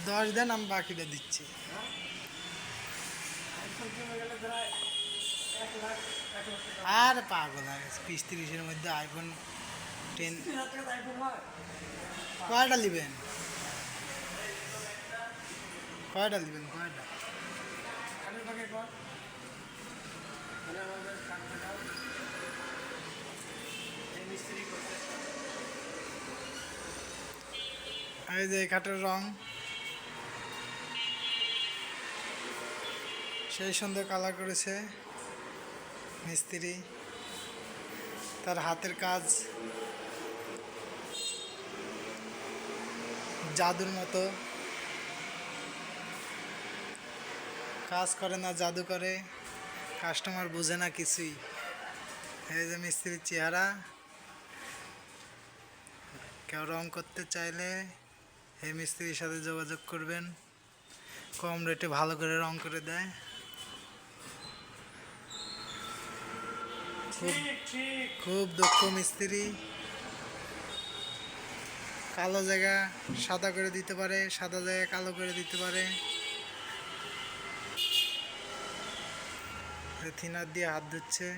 10 দেন, আমি বাকিটা দিচ্ছি। আর পাগল হয়ে গেছে, 20-30-এর মধ্যে আইফোন 10 কয়টা নেবেন? কয়টা নেবেন? কয়টা? এই যে এই খাটের রং সেই সুন্দর কালার করেছে মিস্ত্রি, তার হাতের কাজ জাদুর মতো কাজ করে না, জাদু করে। কাস্টমার বোঝে না কিছুই। এই যে মিস্ত্রির চেহারা। কেউ রং করতে চাইলে এই মিস্ত্রির সাথে যোগাযোগ করবেন, কম রেটে ভালো করে রং করে দেয়। খুব দক্ষ মিস্ত্রি। কালো জায়গা সাদা করে দিতে পারে, সাদা জায়গা কালো করে দিতে পারে। থিনার দিয়ে হাত ধুচ্ছে।